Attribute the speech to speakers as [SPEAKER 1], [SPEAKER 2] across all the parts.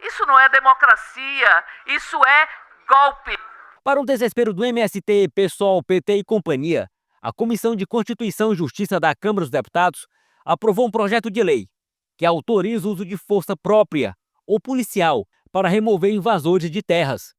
[SPEAKER 1] Isso não é democracia, isso é golpe.
[SPEAKER 2] Para o desespero do MST, PSOL, PT e companhia, a Comissão de Constituição e Justiça da Câmara dos Deputados aprovou um projeto de lei que autoriza o uso de força própria ou policial para remover invasores de terras,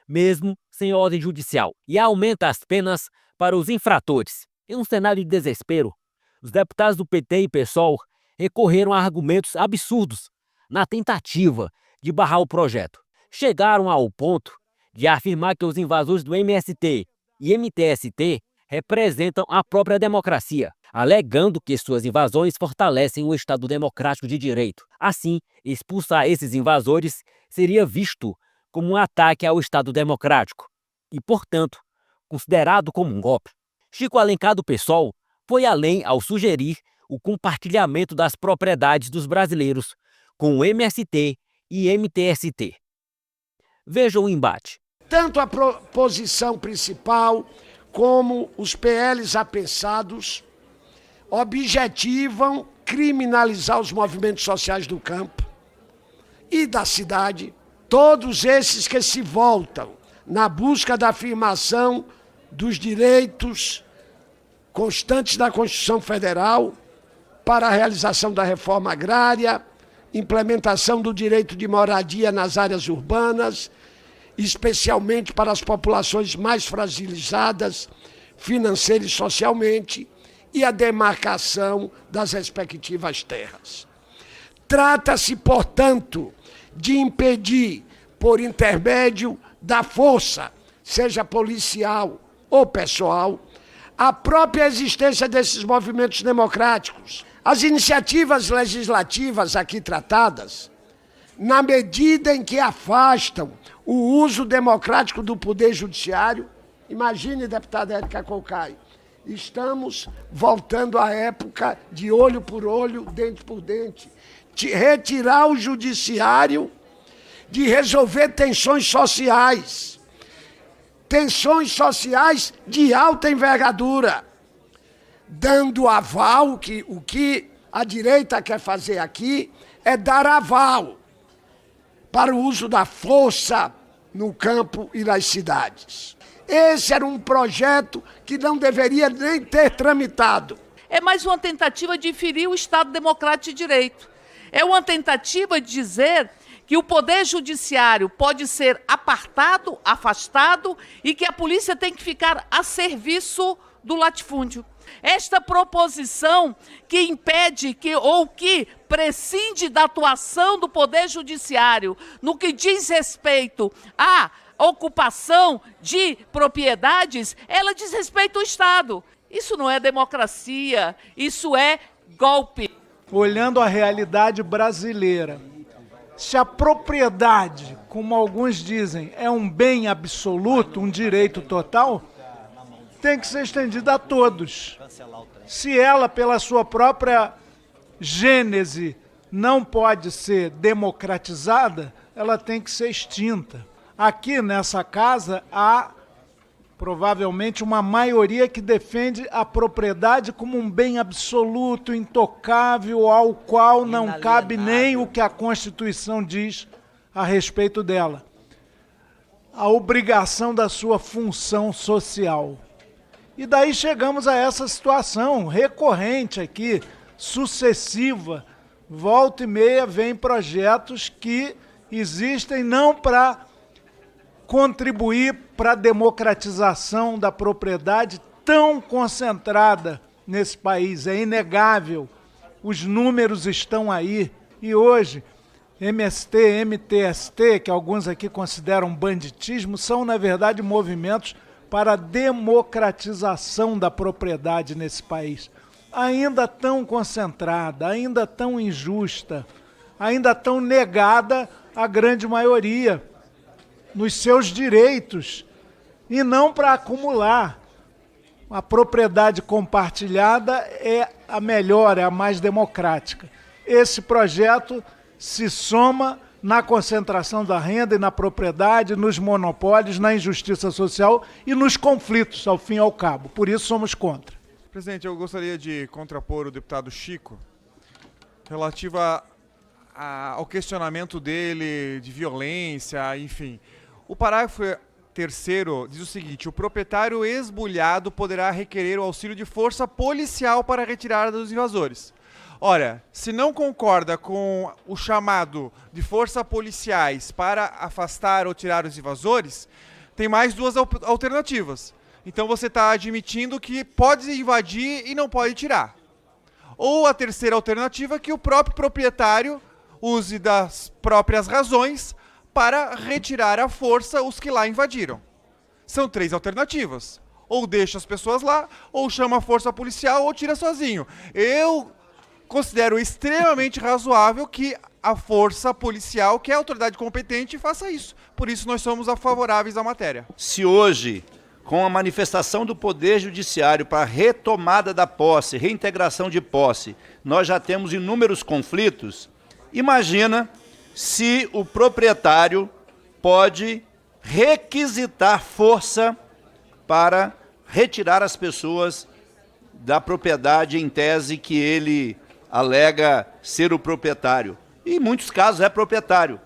[SPEAKER 2] mesmo sem ordem judicial, e aumenta as penas para os infratores. Em um cenário de desespero, os deputados do PT e PSOL recorreram a argumentos absurdos na tentativa de barrar o projeto. Chegaram ao ponto de afirmar que os invasores do MST e MTST representam a própria democracia, alegando que suas invasões fortalecem o Estado democrático de direito. Assim, expulsar esses invasores seria visto como um ataque ao Estado democrático e, portanto, considerado como um golpe. Chico Alencar do PSOL foi além ao sugerir o compartilhamento das propriedades dos brasileiros com o MST e MTST. Veja o embate.
[SPEAKER 3] Tanto a proposição principal como os PLs apensados objetivam criminalizar os movimentos sociais do campo e da cidade, todos esses que se voltam na busca da afirmação dos direitos constantes da Constituição Federal para a realização da reforma agrária, implementação do direito de moradia nas áreas urbanas, especialmente para as populações mais fragilizadas financeira e socialmente, e a demarcação das respectivas terras. Trata-se, portanto, de impedir, por intermédio da força, seja policial ou pessoal, a própria existência desses movimentos democráticos. As iniciativas legislativas aqui tratadas, na medida em que afastam o uso democrático do poder judiciário, imagine, deputada Érica Cocai, estamos voltando à época de olho por olho, dente por dente, de retirar o judiciário de resolver tensões sociais de alta envergadura, dando aval, o que a direita quer fazer aqui é dar aval para o uso da força no campo e nas cidades. Esse era um projeto que não deveria nem ter tramitado.
[SPEAKER 1] É mais uma tentativa de ferir o Estado Democrático de Direito. É uma tentativa de dizer que o Poder Judiciário pode ser apartado, afastado e que a polícia tem que ficar a serviço do latifúndio. Esta proposição que impede ou que prescinde da atuação do Poder Judiciário no que diz respeito à ocupação de propriedades, ela diz respeito ao Estado. Isso não é democracia, isso é golpe.
[SPEAKER 4] Olhando a realidade brasileira, se a propriedade, como alguns dizem, é um bem absoluto, um direito total, tem que ser estendida a todos. Se ela, pela sua própria gênese, não pode ser democratizada, ela tem que ser extinta. Aqui nessa casa há provavelmente uma maioria que defende a propriedade como um bem absoluto, intocável, ao qual não cabe nem o que a Constituição diz a respeito dela. A obrigação da sua função social. E daí chegamos a essa situação recorrente aqui, sucessiva. Volta e meia vem projetos que existem não para contribuir para a democratização da propriedade tão concentrada nesse país. É inegável, os números estão aí. E hoje, MST, MTST, que alguns aqui consideram banditismo, são, na verdade, movimentos para a democratização da propriedade nesse país. Ainda tão concentrada, ainda tão injusta, ainda tão negada à grande maioria nos seus direitos, e não para acumular. A propriedade compartilhada é a melhor, é a mais democrática. Esse projeto se soma na concentração da renda e na propriedade, nos monopólios, na injustiça social e nos conflitos, ao fim e ao cabo. Por isso somos contra.
[SPEAKER 5] Presidente, eu gostaria de contrapor o deputado Chico relativa ao questionamento dele de violência, enfim. O parágrafo 3º diz o seguinte: o proprietário esbulhado poderá requerer o auxílio de força policial para a retirada dos invasores. Ora, se não concorda com o chamado de forças policiais para afastar ou tirar os invasores, tem mais duas alternativas. Então você está admitindo que pode invadir e não pode tirar. Ou a terceira alternativa é que o próprio proprietário use das próprias razões para retirar à força os que lá invadiram. São 3 alternativas. Ou deixa as pessoas lá, ou chama a força policial, ou tira sozinho. Eu considero extremamente razoável que a força policial, que é a autoridade competente, faça isso. Por isso nós somos favoráveis à matéria.
[SPEAKER 6] Se hoje, com a manifestação do Poder Judiciário para a retomada da posse, reintegração de posse, nós já temos inúmeros conflitos, imagina se o proprietário pode requisitar força para retirar as pessoas da propriedade em tese que ele alega ser o proprietário. E em muitos casos é proprietário.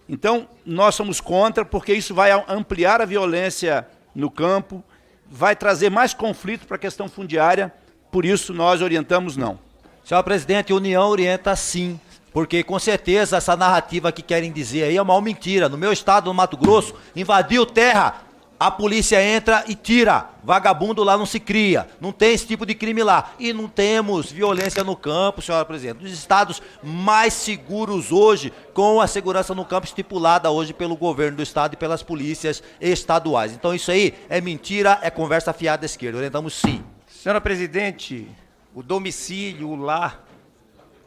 [SPEAKER 6] Então, nós somos contra, porque isso vai ampliar a violência no campo, vai trazer mais conflito para a questão fundiária, por isso nós orientamos não.
[SPEAKER 7] Senhor presidente, a União orienta sim, porque com certeza essa narrativa que querem dizer aí é uma mentira. No meu estado, no Mato Grosso, invadiu terra, a polícia entra e tira. Vagabundo lá não se cria, não tem esse tipo de crime lá. E não temos violência no campo, senhora presidente. Os estados mais seguros hoje, com a segurança no campo estipulada hoje pelo governo do estado e pelas polícias estaduais. Então isso aí é mentira, é conversa fiada à esquerda. Orientamos sim.
[SPEAKER 8] Senhora presidente, o domicílio, o lar,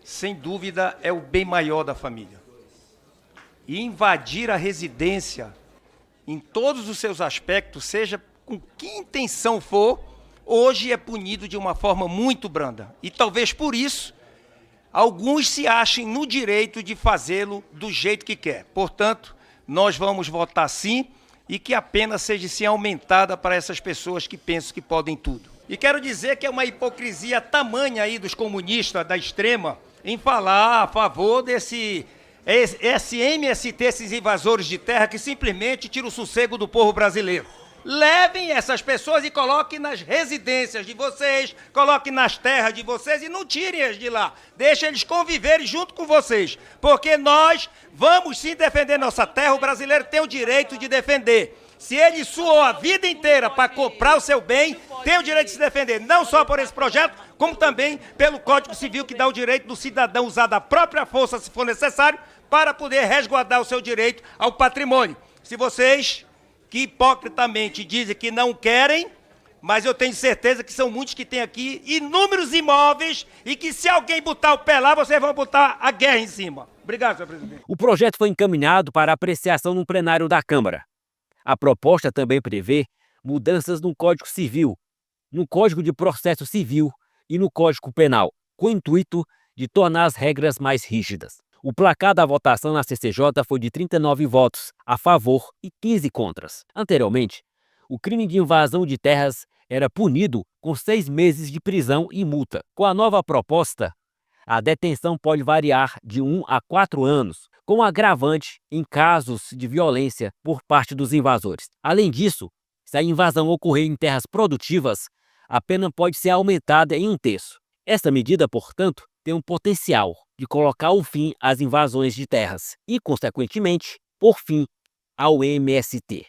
[SPEAKER 8] sem dúvida é o bem maior da família. E invadir a residência em todos os seus aspectos, seja com que intenção for, hoje é punido de uma forma muito branda. E talvez por isso, alguns se achem no direito de fazê-lo do jeito que quer. Portanto, nós vamos votar sim e que a pena seja sim aumentada para essas pessoas que pensam que podem tudo. E quero dizer que é uma hipocrisia tamanha aí dos comunistas da extrema em falar a favor desse MST, esses invasores de terra que simplesmente tiram o sossego do povo brasileiro. Levem essas pessoas e coloquem nas residências de vocês, coloquem nas terras de vocês e não tirem-as de lá. Deixem eles conviverem junto com vocês, porque nós vamos sim defender nossa terra, o brasileiro tem o direito de defender. Se ele suou a vida inteira para comprar o seu bem, tem o direito de se defender, não só por esse projeto, como também pelo Código Civil, que dá o direito do cidadão usar da própria força, se for necessário, para poder resguardar o seu direito ao patrimônio. Se vocês, que hipocritamente dizem que não querem, mas eu tenho certeza que são muitos que têm aqui inúmeros imóveis e que se alguém botar o pé lá, vocês vão botar a guerra em cima. Obrigado, senhor presidente.
[SPEAKER 2] O projeto foi encaminhado para apreciação no plenário da Câmara. A proposta também prevê mudanças no Código Civil, no Código de Processo Civil e no Código Penal, com o intuito de tornar as regras mais rígidas. O placar da votação na CCJ foi de 39 votos a favor e 15 contras. Anteriormente, o crime de invasão de terras era punido com 6 meses de prisão e multa. Com a nova proposta, a detenção pode variar de 1 a 4 anos, com agravante em casos de violência por parte dos invasores. Além disso, se a invasão ocorrer em terras produtivas, a pena pode ser aumentada em 1/3. Esta medida, portanto, tem um potencial de colocar um fim às invasões de terras e, consequentemente, por fim ao MST.